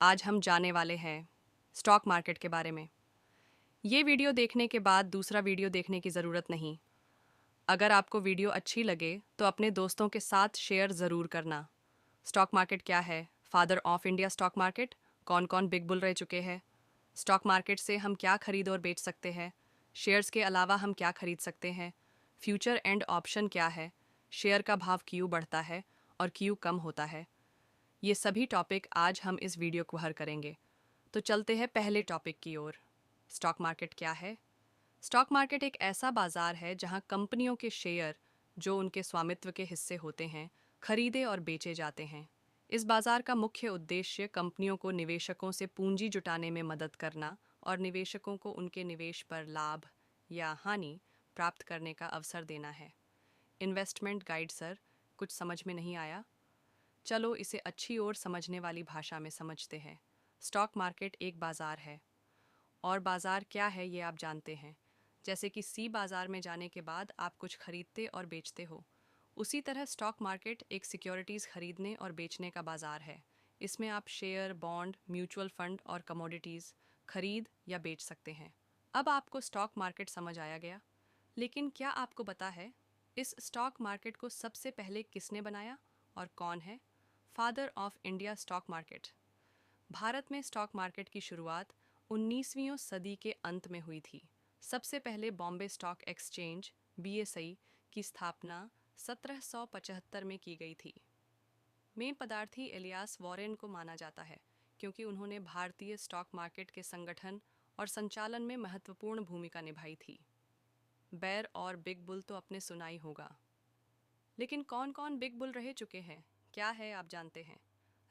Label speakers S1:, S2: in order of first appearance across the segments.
S1: आज हम जाने वाले हैं स्टॉक मार्केट के बारे में। ये वीडियो देखने के बाद दूसरा वीडियो देखने की ज़रूरत नहीं। अगर आपको वीडियो अच्छी लगे तो अपने दोस्तों के साथ शेयर ज़रूर करना। स्टॉक मार्केट क्या है? Father of India stock market. कौन कौन बिग बुल रह चुके हैं? स्टॉक मार्केट से हम क्या खरीद और बेच सकते हैं? शेयर्स के अलावा हम क्या खरीद सकते हैं? फ्यूचर एंड ऑप्शन क्या है? शेयर का भाव क्यों बढ़ता है और क्यों कम होता है? ये सभी टॉपिक आज हम इस वीडियो को कवर करेंगे। तो चलते हैं पहले टॉपिक की ओर। स्टॉक मार्केट क्या है? स्टॉक मार्केट एक ऐसा बाजार है जहां कंपनियों के शेयर, जो उनके स्वामित्व के हिस्से होते हैं, खरीदे और बेचे जाते हैं। इस बाजार का मुख्य उद्देश्य कंपनियों को निवेशकों से पूंजी जुटाने में मदद करना और निवेशकों को उनके निवेश पर लाभ या हानि प्राप्त करने का अवसर देना है। इन्वेस्टमेंट गाइड सर, कुछ समझ में नहीं आया? चलो इसे अच्छी और समझने वाली भाषा में समझते हैं। स्टॉक मार्केट एक बाजार है, और बाजार क्या है ये आप जानते हैं। जैसे कि सी बाजार में जाने के बाद आप कुछ खरीदते और बेचते हो, उसी तरह स्टॉक मार्केट एक सिक्योरिटीज़ खरीदने और बेचने का बाजार है। इसमें आप शेयर, बॉन्ड, म्यूचुअल फंड और कमोडिटीज़ खरीद या बेच सकते हैं। अब आपको स्टॉक मार्केट समझ आया गया, लेकिन क्या आपको पता है इस स्टॉक मार्केट को सबसे पहले किसने बनाया और कौन है father of India stock market? Bharat में स्टॉक मार्केट की शुरुआत 19वीं सदी के अंत में हुई थी। सबसे पहले बॉम्बे स्टॉक एक्सचेंज बीएसई की स्थापना 1775 में की गई थी। मेन पदार्थी एलियास वॉरेन को माना जाता है, क्योंकि उन्होंने भारतीय स्टॉक मार्केट के संगठन और संचालन में महत्वपूर्ण भूमिका निभाई थी। बेयर और बिग बुल तो आपने सुना ही होगा, लेकिन कौन कौन बिग बुल रह चुके हैं क्या है आप जानते हैं?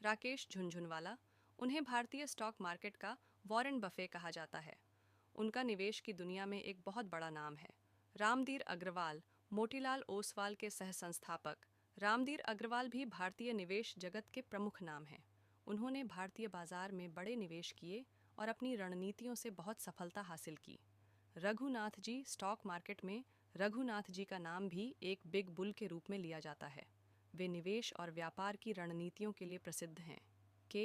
S1: राकेश झुनझुनवाला, उन्हें भारतीय स्टॉक मार्केट का वॉरेन बफे कहा जाता है। उनका निवेश की दुनिया में एक बहुत बड़ा नाम है। रामधीर अग्रवाल, मोतीलाल ओसवाल के सह संस्थापक। रामधीर अग्रवाल भी भारतीय निवेश जगत के प्रमुख नाम हैं। उन्होंने भारतीय बाजार में बड़े निवेश किए और अपनी रणनीतियों से बहुत सफलता हासिल की। रघुनाथ जी, स्टॉक मार्केट में रघुनाथ जी का नाम भी एक बिग बुल के रूप में लिया जाता है। वे निवेश और व्यापार की रणनीतियों के लिए प्रसिद्ध हैं। के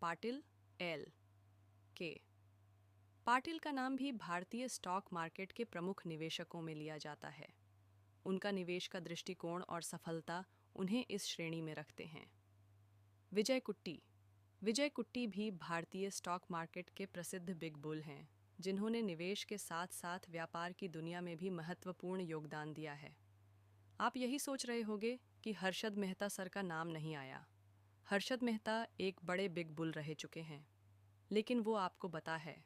S1: पाटिल, एल के पाटिल का नाम भी भारतीय स्टॉक मार्केट के प्रमुख निवेशकों में लिया जाता है। उनका निवेश का दृष्टिकोण और सफलता उन्हें इस श्रेणी में रखते हैं। विजय कुट्टी, विजय कुट्टी भी भारतीय स्टॉक मार्केट के प्रसिद्ध बिग बुल हैं, जिन्होंने निवेश के साथ साथ व्यापार की दुनिया में भी महत्वपूर्ण योगदान दिया है। आप यही सोच रहे होंगे कि हर्षद मेहता सर का नाम नहीं आया। हर्षद मेहता एक बड़े बिग बुल रह चुके हैं, लेकिन वो आपको पता है।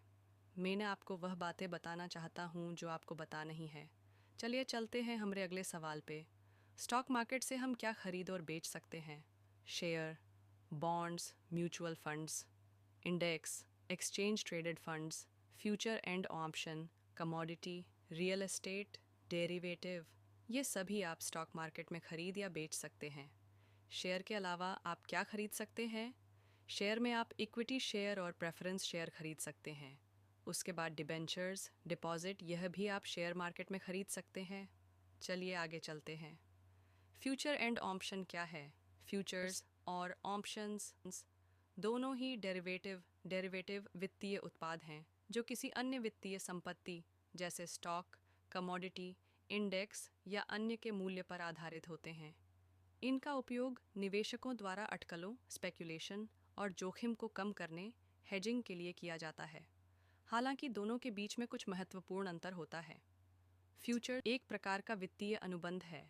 S1: मैंने आपको वह बातें बताना चाहता हूँ जो आपको पता नहीं है। चलिए चलते हैं हमारे अगले सवाल पे। स्टॉक मार्केट से हम क्या खरीद और बेच सकते हैं? Share, bonds, mutual funds, index, exchange traded funds, future and option, commodity, real estate, derivative, ये सभी आप स्टॉक मार्केट में खरीद या बेच सकते हैं। शेयर के अलावा आप क्या खरीद सकते हैं? शेयर में आप इक्विटी शेयर और प्रेफरेंस शेयर खरीद सकते हैं। उसके बाद डिबेंचर्स, डिपॉजिट, यह भी आप शेयर मार्केट में खरीद सकते हैं। चलिए आगे चलते हैं। फ्यूचर एंड ऑप्शन क्या है? फ्यूचर्स और ऑप्शंस दोनों ही डेरिवेटिव वित्तीय उत्पाद हैं, जो किसी अन्य वित्तीय संपत्ति जैसे स्टॉक, कमोडिटी, इंडेक्स या अन्य के मूल्य पर आधारित होते हैं। इनका उपयोग निवेशकों द्वारा अटकलों, स्पेकुलेशन और जोखिम को कम करने, हेजिंग के लिए किया जाता है। हालांकि दोनों के बीच में कुछ महत्वपूर्ण अंतर होता है। फ्यूचर एक प्रकार का वित्तीय अनुबंध है,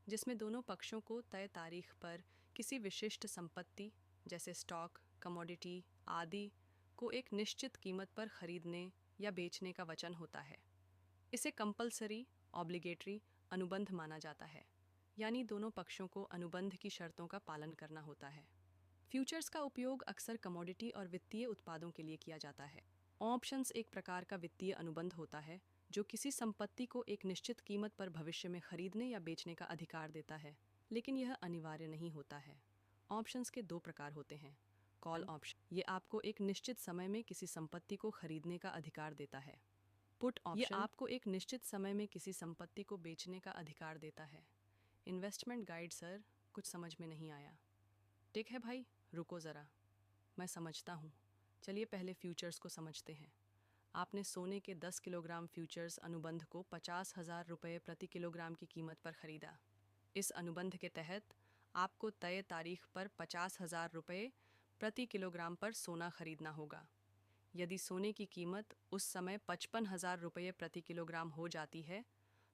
S1: जिसमें दोनों पक्षों को तय तारीख पर किसी विशिष्ट संपत्ति जैसे स्टॉक, कमोडिटी आदि को एक निश्चित कीमत पर खरीदने या बेचने का वचन होता है। इसे कंपल्सरी ऑब्लिगेटरी अनुबंध माना जाता है, यानी दोनों पक्षों को अनुबंध की शर्तों का पालन करना होता है। फ्यूचर्स का उपयोग अक्सर कमोडिटी और वित्तीय उत्पादों के लिए किया जाता है। ऑप्शंस एक प्रकार का वित्तीय अनुबंध होता है, जो किसी संपत्ति को एक निश्चित कीमत पर भविष्य में खरीदने या बेचने का अधिकार देता है, लेकिन यह अनिवार्य नहीं होता है। ऑप्शंस के दो प्रकार होते हैं। कॉल ऑप्शन, ये आपको एक निश्चित समय में किसी संपत्ति को खरीदने का अधिकार देता है। पुट ऑप्शन, ये आपको एक निश्चित समय में किसी संपत्ति को बेचने का अधिकार देता है। इन्वेस्टमेंट गाइड सर, कुछ समझ में नहीं आया? ठीक है भाई, रुको ज़रा, मैं समझता हूँ। चलिए पहले फ्यूचर्स को समझते हैं। आपने सोने के 10 किलोग्राम फ्यूचर्स अनुबंध को 50,000 रुपये प्रति किलोग्राम की कीमत पर खरीदा। इस अनुबंध के तहत आपको तय तारीख पर 50,000 रुपये प्रति किलोग्राम पर सोना खरीदना होगा। यदि सोने की कीमत उस समय 55,000 रुपये प्रति किलोग्राम हो जाती है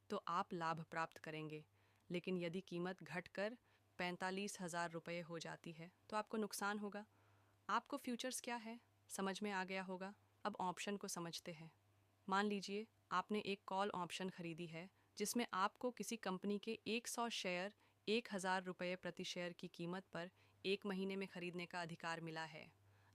S1: तो आप लाभ प्राप्त करेंगे, लेकिन यदि कीमत घटकर 45,000 रुपये हो जाती है तो आपको नुकसान होगा। आपको फ्यूचर्स क्या है समझ में आ गया होगा। अब ऑप्शन को समझते हैं। मान लीजिए आपने एक कॉल ऑप्शन खरीदी है जिसमें आपको किसी कंपनी के 100 शेयर 1,000 रुपये प्रति शेयर की कीमत पर 1 महीने में खरीदने का अधिकार मिला है।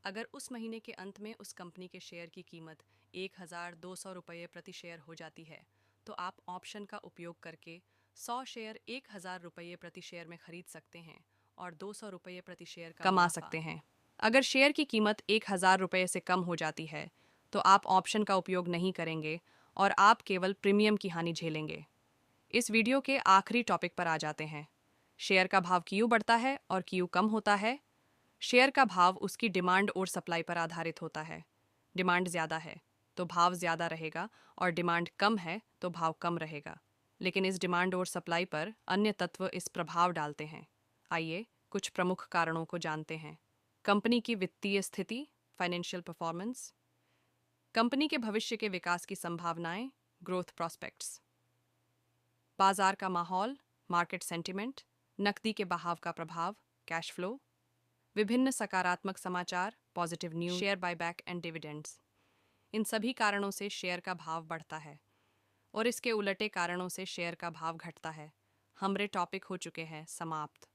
S1: अगर उस महीने के अंत में उस कंपनी के शेयर की कीमत 1,200 रुपये प्रति शेयर हो जाती है तो आप ऑप्शन का उपयोग करके 100 शेयर 1,000 रुपये प्रति शेयर में खरीद सकते हैं और 200 रुपये प्रति शेयर का कमा सकते हैं। अगर शेयर की कीमत 1,000 रुपये से कम हो जाती है तो आप ऑप्शन का उपयोग नहीं करेंगे और आप केवल प्रीमियम की हानि झेलेंगे। इस वीडियो के आखिरी टॉपिक पर आ जाते हैं। शेयर का भाव क्यों बढ़ता है और क्यों कम होता है। शेयर का भाव उसकी डिमांड और सप्लाई पर आधारित होता है। डिमांड ज़्यादा है तो भाव ज़्यादा रहेगा और डिमांड कम है तो भाव कम रहेगा। लेकिन इस डिमांड और सप्लाई पर अन्य तत्व इस प्रभाव डालते हैं। आइए कुछ प्रमुख कारणों को जानते हैं। कंपनी की वित्तीय स्थिति, फाइनेंशियल परफॉर्मेंस, कंपनी के भविष्य के विकास की संभावनाएं, ग्रोथ प्रॉस्पेक्ट्स, बाजार का माहौल, मार्केट सेंटिमेंट, नकदी के बहाव का प्रभाव, कैश फ्लो, विभिन्न सकारात्मक समाचार, positive news, share buyback and dividends. इन सभी कारणों से शेयर का भाव बढ़ता है और इसके उलटे कारणों से शेयर का भाव घटता है। हमारे टॉपिक हो चुके हैं समाप्त।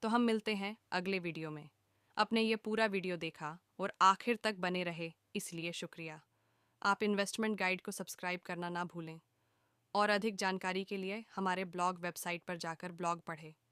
S1: तो हम मिलते हैं अगले वीडियो में। आपने ये पूरा वीडियो देखा और आखिर तक बने रहे इसलिए शुक्रिया। आप इन्वेस्टमेंट गाइड को सब्सक्राइब करना ना भूलें और अधिक जानकारी के लिए हमारे ब्लॉग वेबसाइट पर जाकर ब्लॉग पढ़ें।